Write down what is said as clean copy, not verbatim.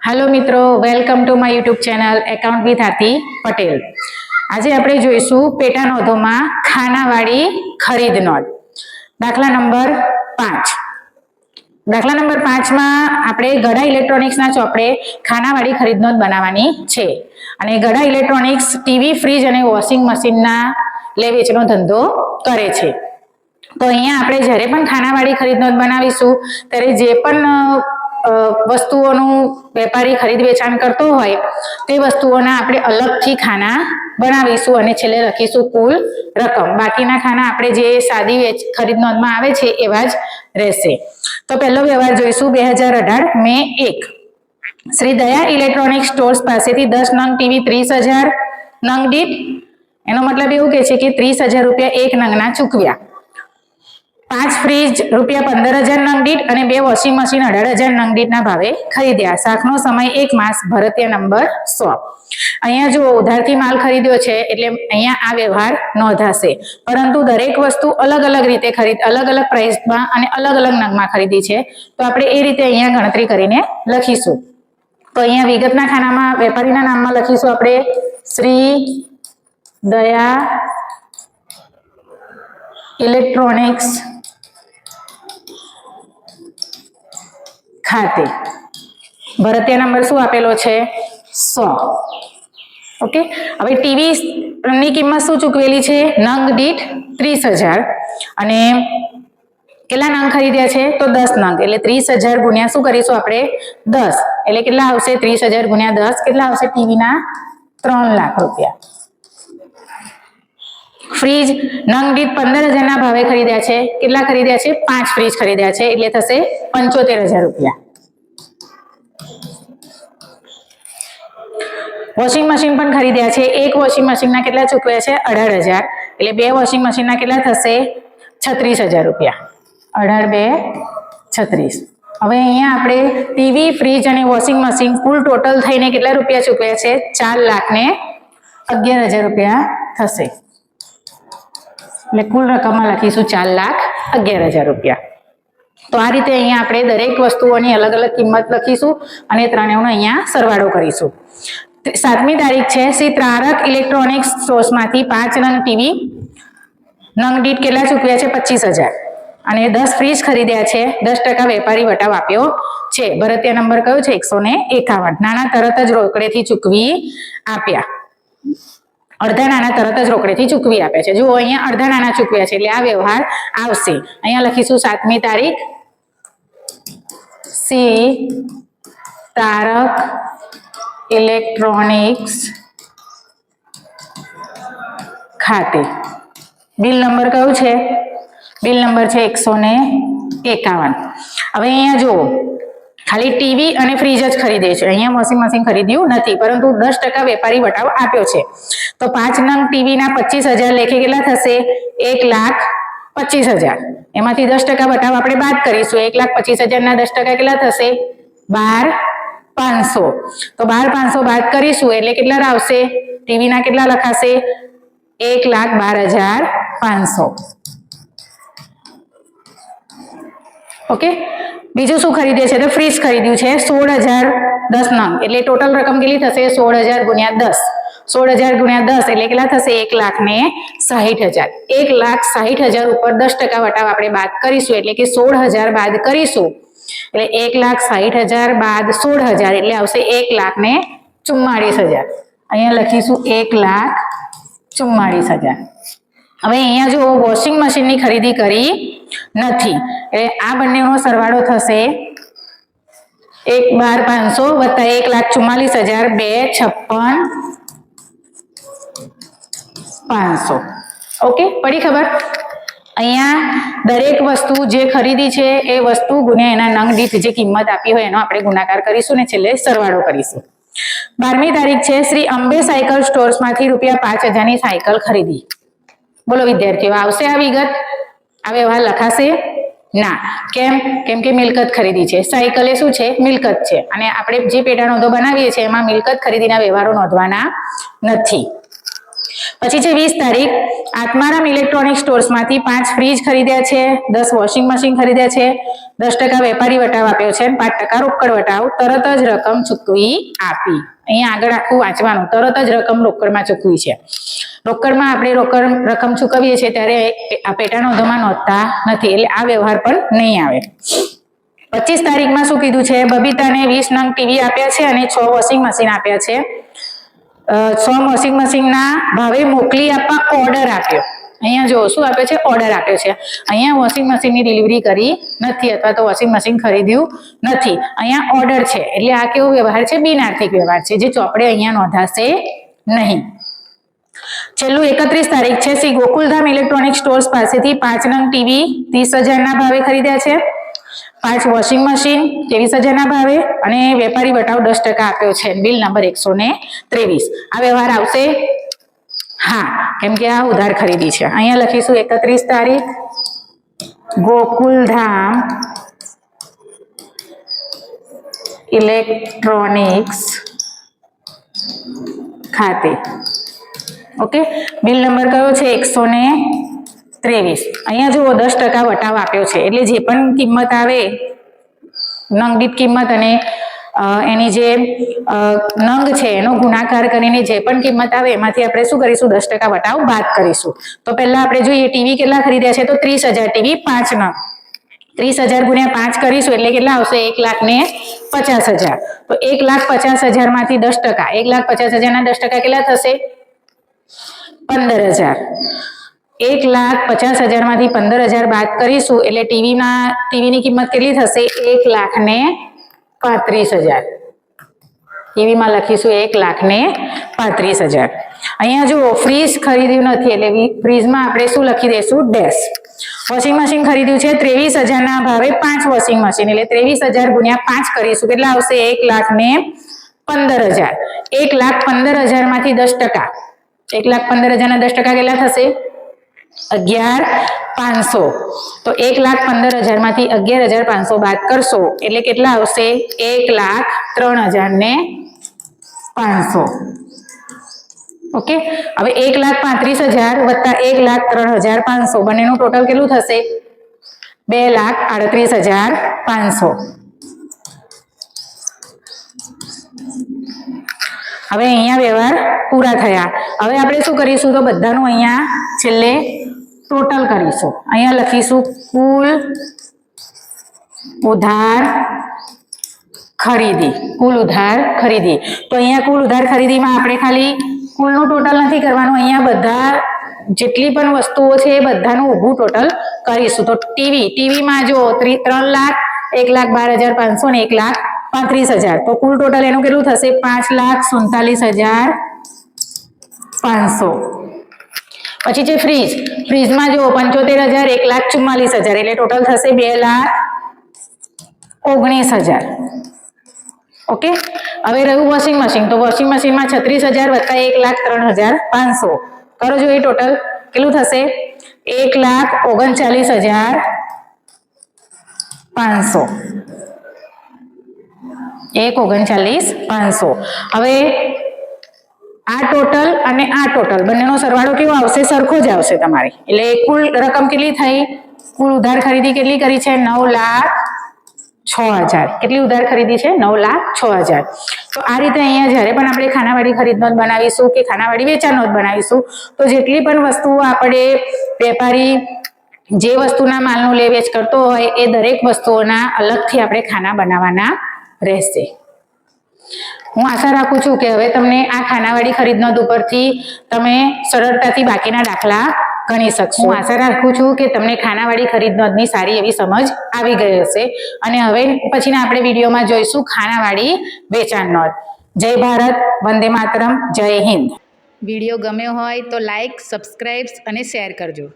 Hello मित्रों, welcome to my YouTube channel account with Aarti Patel. आज આપણે જોઈશું પેટા નોંધોમાં ખાનાવાળી ખરીદ નોંધ દાખલા નંબર 5। દાખલા નંબર 5 માં આપણે ગડા ઇલેક્ટ્રોનિક્સના ચોપડે ખાનાવાળી ખરીદ નોંધ બનાવવાની છે અને ગડા ઇલેક્ટ્રોનિક્સ ટીવી, ફ્રીજ અને વોશિંગ મશીનના લે વેચનો ધંધો કરે છે। તો અહીંયા આપણે જ્યારે પણ ખાનાવાળી ખરીદ નોંધ બનાવીશું ત્યારે જે પણ વસ્તુઓનું વેપારી ખરીદ વેચાણ કરતો હોય તે વસ્તુઓના આપણે અલગથી ખાના બનાવીશું અને છેલ્લે લખીશું કુલ રકમ। બાકીના ખાના આપણે જે સાદી ખરીદ નોંધમાં આવે છે એવા જ રહેશે। તો પહેલો વ્યવહાર જોઈશું 2018 મે 1। શ્રી દયા ઇલેક્ટ્રોનિક સ્ટોર્સ પાસેથી 10 નંગ ટીવી 30,000 નંગ દીઠ, એનો મતલબ એવું કે છે કે 30,000 રૂપિયા એક નંગના ચૂકવ્યા। 5 ફ્રીજ રૂપિયા 15,000 નંગ દીઠ અને 2 વોશિંગ મશીન 18,000 નંગ દીઠના ભાવે ખરીદ્યા। શાખનો સમય 1 માસ, ભરતીય નંબર 100। અહીંયા જો ઉધારથી માલ ખરીદ્યો છે એટલે અહીંયા આ વ્યવહાર નોંધાશે, પરંતુ દરેક વસ્તુ અલગ અલગ રીતે અલગ અલગ પ્રાઇસમાં અને અલગ અલગ નંગમાં ખરીદી છે, તો આપણે એ રીતે અહીંયા ગણતરી કરીને લખીશું। તો અહીંયા વિગતના ખાનામાં વેપારીના નામમાં લખીશું આપણે શ્રી દયા ઇલેક્ટ્રોનિક્સ ખાતે ભરતીય નંબર શું આપેલો છે? 100। ઓકે, હવે ટીવી ની કિંમત શું ચૂકવેલી છે? નંગ દીઠ 30,000 અને કેટલા નંગ ખરીદ્યા છે? તો 10 નંગ, એટલે 30,000 ગુણ્યા શું કરીશું આપણે? 10, એટલે કેટલા આવશે? 30,000 ગુણ્યા 10 કેટલા આવશે? ટીવીના 3 લાખ રૂપિયા। ફ્રીજ નંગ દીઠ 15,000 ના ભાવે ખરીદ્યા છે। કેટલા ખરીદ્યા છે? 5 ફ્રીજ ખરીદ્યા છે, એટલે થશે 75,000 રૂપિયા। વોશિંગ મશીન પણ ખરીદ્યા છે। એક વોશિંગ મશીનના કેટલા ચૂકવ્યા છે? 18,000, એટલે 2 વોશિંગ મશીનના કેટલા થશે? 36,000 રૂપિયા। 18 2 36। હવે અહીંયા આપણે ટીવી, ફ્રીજ અને વોશિંગ મશીન કુલ ટોટલ થઈને કેટલા રૂપિયા ચૂકવ્યા છે? 4,11,000 રૂપિયા થશે, એટલે કુલ રકમમાં લખીશું 4,11,000 રૂપિયા। તો આ રીતે અહીંયા આપણે દરેક વસ્તુઓની અલગ અલગ કિંમત લખીશું અને ત્રણેયનો અહીંયા સરવાળો કરીશું। 7મી તારીખ છે, શ્રી તારક ઇલેક્ટ્રોનિક્સ સ્ટોર્સમાંથી 5 નંગ ટીવી નંગ દીઠ કેટલા ચૂકવ્યા છે? 25,000 અને 10 ફ્રીજ ખરીદ્યા છે। 10% વેપારી વટાવ આપ્યો છે। ભરતીય નંબર કયો છે? 151। નાના તરત જ રોકડેથી ચૂકવી આપ્યા। અડધા નાના તરત જ રોકડેથી ચૂકવી આપ્યા છે। જુઓ અહીંયા અડધા નાના ચૂકવ્યા છે એટલે આ વ્યવહાર આવશે। અહીંયા લખીશું 7મી તારીખ, શ્રી તારક ઇલેક્ટ્રોનિક્સ ખાતે। બિલ નંબર કયું છે? બિલ નંબર છે 151। હવે અહીંયા જુઓ ખાલી ટીવી અને ફ્રીજ જ ખરીદે છે, અહીંયા વોશિંગ મશીન ખરીદ્યું નથી, પરંતુ 10% વેપારી વટાવ આપ્યો છે। તો 5 નંગ ટીવીના 25,000 લેખે કેટલા થશે? 1,25,000। એમાંથી 10% વટાવ આપણે બાદ કરીશું। 1,25,000 ના 10% કેટલા થશે? 12,500। તો 12,500 બાદ કરીશું એટલે કેટલા આવશે? ટીવીના કેટલા લખાશે? 1,12,500। ઓકે, બીજું શું ખરીદે છે? તો ફ્રીજ ખરીદ્યું છે 16,010 નંગ, એટલે ટોટલ રકમ કેટલી થશે? 16,000 ગુણ્યા 10। 16,000 ગુણ્યા 10 એટલે કેટલા થશે? 1,60,000। 1,60,000 ઉપર 10% વટાવ આપણે બાદ કરીશું એટલે કે 16,000 બાદ કરીશું, એટલે 1,60,000 બાદ 16,000 એટલે આવશે 1,44,000। અહીંયા લખીશું 1,44,000। હવે અહીંયા જો વોશિંગ મશીનની ખરીદી કરી નથી એટલે આ બંનેનો સરવાળો થશે 1,12,500 વત્તા 1,44,000, 2,56,500। ઓકે, પડી ખબર? અહીંયા દરેક વસ્તુ જે ખરીદી છે એ વસ્તુ ગુણ્યા એના નંગ દીઠ જે કિંમત આપી હોય એનો આપણે ગુણાકાર કરીશું ને છેલ્લે સરવાળો કરીશું। 12મી તારીખ છે, શ્રી અંબે સાયકલ સ્ટોર્સમાંથી રૂપિયા 5,000 ની સાયકલ ખરીદી। બોલો વિદ્યાર્થીઓ, આવશે આ વિગત? આ વ્યવહાર લખાશે ના? કેમ? કેમ કે મિલકત ખરીદી છે। સાયકલ એ શું છે? મિલકત છે, અને આપણે જે પેટા નોંધો બનાવીએ છીએ એમાં મિલકત ખરીદીના વ્યવહારો નોંધવાના નથી। પછી છે 20 તારીખ, આત્મારામ ઇલેક્ટ્રોનિક સ્ટોર્સમાંથી 5 ફ્રીજ ખરીદ્યા છે, 10 વોશિંગ મશીન ખરીદ્યા છે, 10% વેપારી વટાવ આપ્યો છે, 5% રોકડ વટાવ, તરત જ રકમ ચૂકવી આપી. અહીંયા આગળ આખું વાંચવાનું, તરત જ રકમ રોકડમાં ચૂકવી છે. રોકડમાં આપણે રોકડ રકમ ચૂકવીએ છીએ ત્યારે આ પેટા નોંધોમાં નોંધતા નથી, એટલે આ વ્યવહાર પણ નહીં આવે. 25 તારીખમાં શું કીધું છે? બબીતાને 20 નંગ ટીવી આપ્યા છે અને 6 વોશિંગ મશીન આપ્યા છે. 6 વોશિંગ મશીનના ભાવે મોકલી આપવા ઓર્ડર આપ્યો. અહીંયા જો શું આપ્યો છે? ઓર્ડર આપ્યો છે. અહીંયા વોશિંગ મશીનની ડિલિવરી કરી નથી અથવા તો વોશિંગ મશીન ખરીદ્યું નથી, અહીંયા ઓર્ડર છે. એટલે આ કેવો વ્યવહાર છે? બિનઆર્થિક વ્યવહાર છે, જે ચોપડે અહીંયા નોંધાશે નહીં. છેલ્લું 31 તારીખ છે, શ્રી ગોકુલધામ ઇલેક્ટ્રોનિક સ્ટોર્સ પાસેથી 5 નંગ ટીવી 30,000ના ભાવે ખરીદ્યા છે, 5 વોશિંગ મશીન 23,000ના ભાવે અને વેપારી વટાવ 10% આપ્યો છે. Bill number 123. આ વ્યવહાર આવશે? હા, કેમ કે આ ઉધાર ખરીદી છે. અહીંયા લખીશું 31 તારીખ, ગોકુલધામ ઇલેક્ટ્રોનિક્સ ખાતે. ઓકે, બિલ નંબર કયો છે? 123. અહીંયા જુઓ 10% વટાવ આપ્યો છે, એટલે જે પણ કિંમત આવે નંગ દીઠ કિંમત અને એની જે નંગ છે એનો ગુણાકાર કરીને જે પણ કિંમત આવે એમાંથી આપણે શું કરીશું? 10% વટાવ બાદ કરીશું. તો પહેલા આપણે જોઈએ ટીવી કેટલા ખરીદ્યા છે, તો 30,000 ટીવી 5 નંગ. 30,000 ગુણ્યા 5 કરીશું એટલે કેટલા આવશે? 1,50,000. તો 1,50,000 માંથી 10%, 1,50,000 ના 10% કેટલા થશે? 15,000. 1,50,000 માંથી 15,000 બાદ કરીશું એટલે ટીવીની કિંમત કેટલી થશે? 1,35,000. ટીવીમાં લખીશું 1,35,000. અહીંયા જુઓ ફ્રીજ ખરીદ્યું નથી એટલે ફ્રીજમાં આપણે શું લખી દઈશું? ડેશ. વોશિંગ મશીન ખરીદ્યું છે 23,000ના ભાવે 5 વોશિંગ મશીન, એટલે 23,000 ગુણ્યા 5 કરીશું કેટલા આવશે? 1,15,000. 1,15,000 માંથી 10%, 1,15,000 ના 10% કેટલા થશે? 11,500. તો 1,15,000 માંથી 11,500 બાદ કરશો એટલે કેટલા આવશે? 1,03,500. ઓકે, હવે 1,35,000 વત્તા 1,03,500 બંનેનું ટોટલ કેટલું થશે? 2,38,500. હવે અહીંયા વ્યવહાર પૂરા થયા. હવે આપણે શું કરીશું? તો બધાનું અહીંયા છેલ્લે ટોટલ કરીશું. અહીંયા લખીશું કુલ ઉધાર ખરીદી. કુલ ઉધાર ખરીદી. તો અહીંયા કુલ ઉધાર ખરીદીમાં આપણે ખાલી કુલનું ટોટલ નથી કરવાનું, અહીંયા બધા જેટલી પણ વસ્તુઓ છે એ બધાનું ઊભું ટોટલ કરીશું. તો ટીવીમાં જો 3,00,000, 1,12,500 ને 1,35,000. તો કુલ ટોટલ એનું કેટલું થશે? 5,47,500. પછી છે ફ્રીજમાં જો 75,000, 1,44,000 એટલે ટોટલ થશે 2,19,000. ઓકે, હવે રહ્યું વોશિંગ મશીન. તો વોશિંગ મશીનમાં 36,000 વત્તા 1,03,500 કરો જો એ ટોટલ કેટલું થશે? 1,39,500. 1,39,500. હવે આ ટોટલ અને આ ટોટલ બંનેનો સરવાળો કેવો આવશે? સરખો જ આવશે તમારે. એટલે કુલ રકમ કેટલી થઈ? કુલ ઉધાર ખરીદી કેટલી કરી છે? 9,06,000. કેટલી ઉધાર ખરીદી છે? 9,06,000. તો આ રીતે અહીંયા જ્યારે પણ આપણે ખાનાવાળી ખરીદ નોંધ બનાવીશું કે ખાનાવાળી વેચાણ નોંધ બનાવીશું તો જેટલી પણ વસ્તુઓ આપણે વેપારી જે વસ્તુના માલનું લે વેચ કરતો હોય એ દરેક વસ્તુઓના અલગથી આપણે ખાના બનાવવાના રહેશે. હું આશા રાખું છું કે હવે તમને આ ખાનાવાળી ખરીદ નોંધ ઉપરથી તમે સરળતાથી બાકીના દાખલા ગણી શકશો. હું આશા રાખું છું કે તમને ખાનાવાળી ખરીદ નોંધની સારી એવી સમજ આવી ગઈ હશે અને હવે પછીના આપણે વિડીયોમાં જોઈશું ખાનાવાળી વેચાણ નોંધ. જય ભારત, વંદે માતરમ, જય હિન્દ. વિડીયો ગમ્યો હોય તો લાઈક, સબસ્ક્રાઇબ અને શેર કરજો.